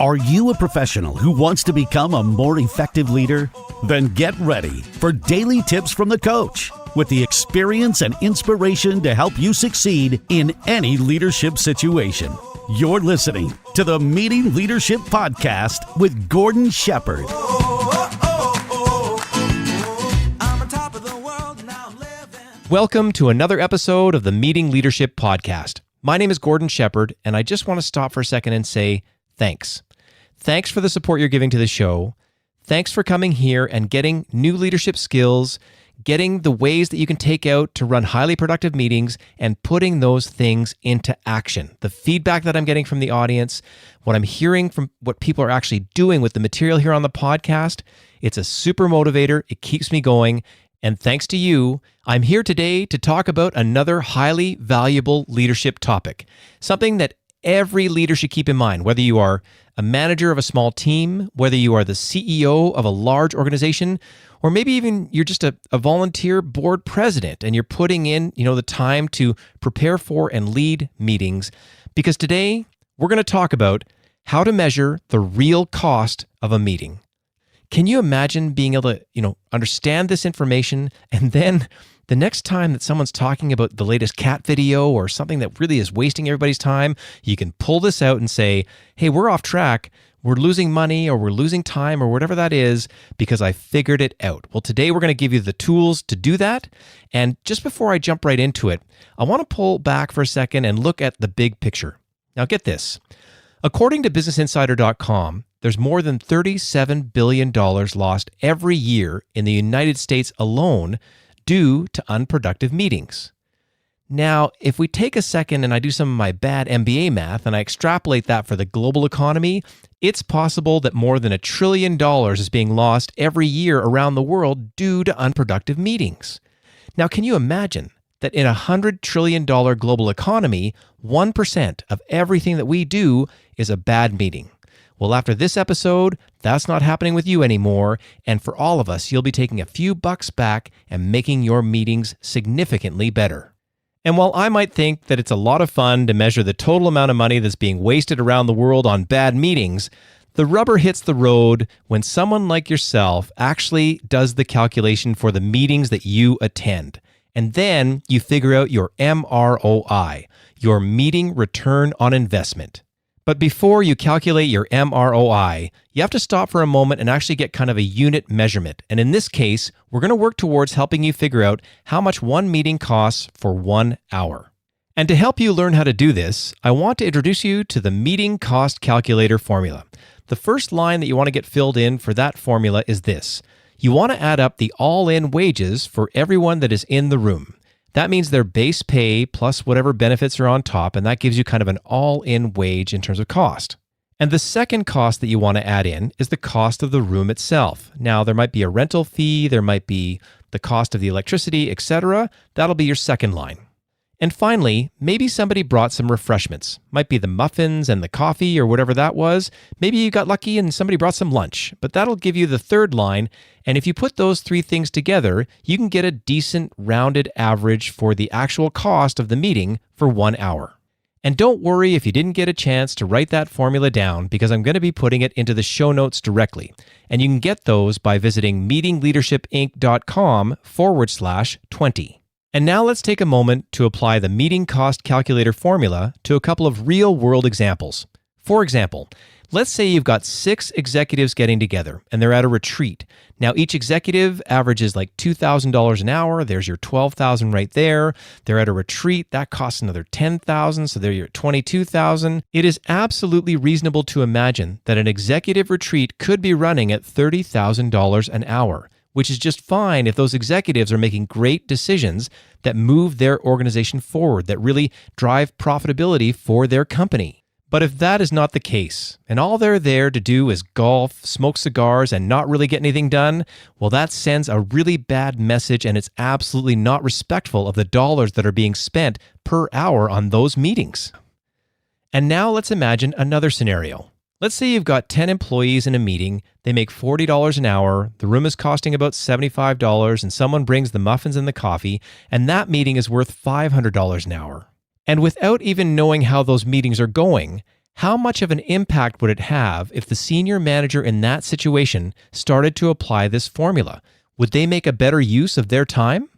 Are you a professional who wants to become a more effective leader? Then get ready for daily tips from the coach with the experience and inspiration to help you succeed in any leadership situation. You're listening to the Meeting Leadership Podcast with Gordon Shepherd. Welcome to another episode of the Meeting Leadership Podcast. My name is Gordon Shepherd, and I just want to stop for a second and say thanks. Thanks for the support you're giving to the show. Thanks for coming here and getting new leadership skills, getting the ways that you can take out to run highly productive meetings and putting those things into action. The feedback that I'm getting from the audience, what I'm hearing from what people are actually doing with the material here on the podcast, it's a super motivator. It keeps me going. And thanks to you, I'm here today to talk about another highly valuable leadership topic, something that every leader should keep in mind, whether you are a manager of a small team, whether you are the CEO of a large organization, or maybe even you're just a volunteer board president and you're putting in, the time to prepare for and lead meetings. Because today we're going to talk about how to measure the real cost of a meeting. Can you imagine being able to, understand this information and then the next time that someone's talking about the latest cat video or something that really is wasting everybody's time, you can pull this out and say, hey, we're off track. We're losing money or we're losing time or whatever that is because I figured it out. Well, today we're going to give you the tools to do that. And just before I jump right into it, I want to pull back for a second and look at the big picture. Now get this. According to BusinessInsider.com, there's more than $37 billion lost every year in the United States alone due to unproductive meetings. Now, if we take a second and I do some of my bad MBA math and I extrapolate that for the global economy, it's possible that more than $1 trillion is being lost every year around the world due to unproductive meetings. Now, can you imagine that in a $100 trillion global economy, 1% of everything that we do is a bad meeting? Well, after this episode, that's not happening with you anymore, and for all of us, you'll be taking a few bucks back and making your meetings significantly better. And while I might think that it's a lot of fun to measure the total amount of money that's being wasted around the world on bad meetings, the rubber hits the road when someone like yourself actually does the calculation for the meetings that you attend. And then you figure out your MROI, your meeting return on investment. But before you calculate your MROI, you have to stop for a moment and actually get kind of a unit measurement. And in this case, we're going to work towards helping you figure out how much one meeting costs for 1 hour. And to help you learn how to do this, I want to introduce you to the meeting cost calculator formula. The first line that you want to get filled in for that formula is this. You want to add up the all-in wages for everyone that is in the room. That means their base pay plus whatever benefits are on top, and that gives you kind of an all-in wage in terms of cost. And the second cost that you want to add in is the cost of the room itself. Now, there might be a rental fee, there might be the cost of the electricity, etc. That'll be your second line. And finally, maybe somebody brought some refreshments. Might be the muffins and the coffee or whatever that was. Maybe you got lucky and somebody brought some lunch, but that'll give you the third line. And if you put those three things together, you can get a decent rounded average for the actual cost of the meeting for 1 hour. And don't worry if you didn't get a chance to write that formula down because I'm going to be putting it into the show notes directly. And you can get those by visiting meetingleadershipinc.com/20. And now let's take a moment to apply the meeting cost calculator formula to a couple of real-world examples. For example, let's say you've got 6 executives getting together and they're at a retreat. Now, each executive averages like $2,000 an hour. There's your $12,000 right there. They're at a retreat. That costs another $10,000, so there you're at $22,000. It is absolutely reasonable to imagine that an executive retreat could be running at $30,000 an hour, which is just fine if those executives are making great decisions that move their organization forward, that really drive profitability for their company. But if that is not the case, and all they're there to do is golf, smoke cigars, and not really get anything done, well, that sends a really bad message, and it's absolutely not respectful of the dollars that are being spent per hour on those meetings. And now let's imagine another scenario. Let's say you've got 10 employees in a meeting, they make $40 an hour, the room is costing about $75, and someone brings the muffins and the coffee, and that meeting is worth $500 an hour. And without even knowing how those meetings are going, How much of an impact would it have if the senior manager in that situation started to apply this formula? Would they make a better use of their time?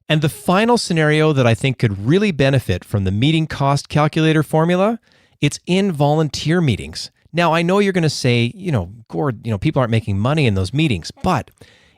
And the final scenario that I think could really benefit from the meeting cost calculator formula, it's in volunteer meetings. Now, I know you're going to say, Gord, people aren't making money in those meetings, but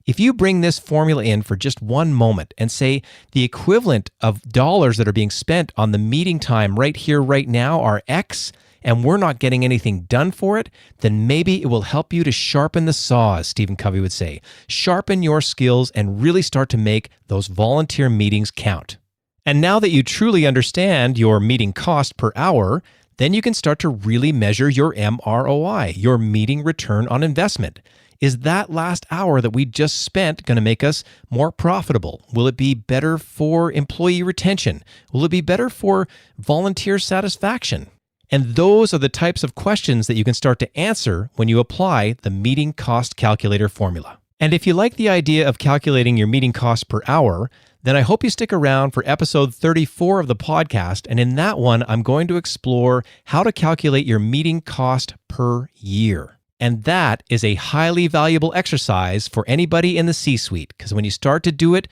if you bring this formula in for just one moment and say the equivalent of dollars that are being spent on the meeting time right here, right now are X, and we're not getting anything done for it, then maybe it will help you to sharpen the saw, as Stephen Covey would say. Sharpen your skills and really start to make those volunteer meetings count. And now that you truly understand your meeting cost per hour, then you can start to really measure your MROI, your meeting return on investment. Is that last hour that we just spent going to make us more profitable? Will it be better for employee retention? Will it be better for volunteer satisfaction? And those are the types of questions that you can start to answer when you apply the meeting cost calculator formula. And if you like the idea of calculating your meeting cost per hour, then I hope you stick around for episode 34 of the podcast. And in that one, I'm going to explore how to calculate your meeting cost per year. And that is a highly valuable exercise for anybody in the C-suite, because when you start to do it,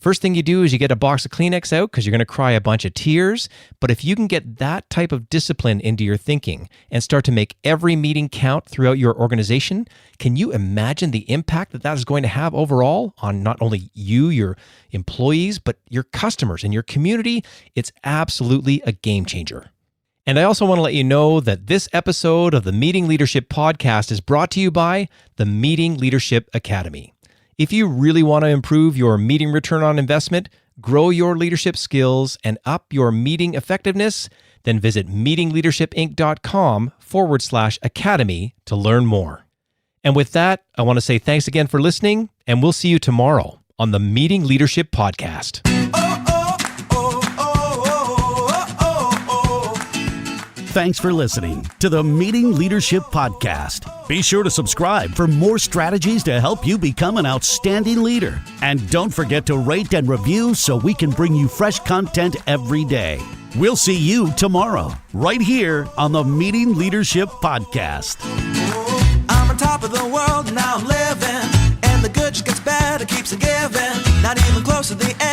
first thing you do is you get a box of Kleenex out because you're going to cry a bunch of tears. But if you can get that type of discipline into your thinking and start to make every meeting count throughout your organization, can you imagine the impact that is going to have overall on not only you, your employees, but your customers and your community? It's absolutely a game changer. And I also want to let you know that this episode of the Meeting Leadership Podcast is brought to you by the Meeting Leadership Academy. If you really want to improve your meeting return on investment, grow your leadership skills, and up your meeting effectiveness, then visit meetingleadershipinc.com/academy to learn more. And with that, I want to say thanks again for listening, and we'll see you tomorrow on the Meeting Leadership Podcast. Thanks for listening to the Meeting Leadership Podcast. Be sure to subscribe for more strategies to help you become an outstanding leader. And don't forget to rate and review so we can bring you fresh content every day. We'll see you tomorrow, right here on the Meeting Leadership Podcast. I'm on top of the world, now I'm living, and the good just gets better, keeps on giving, not even close to the end.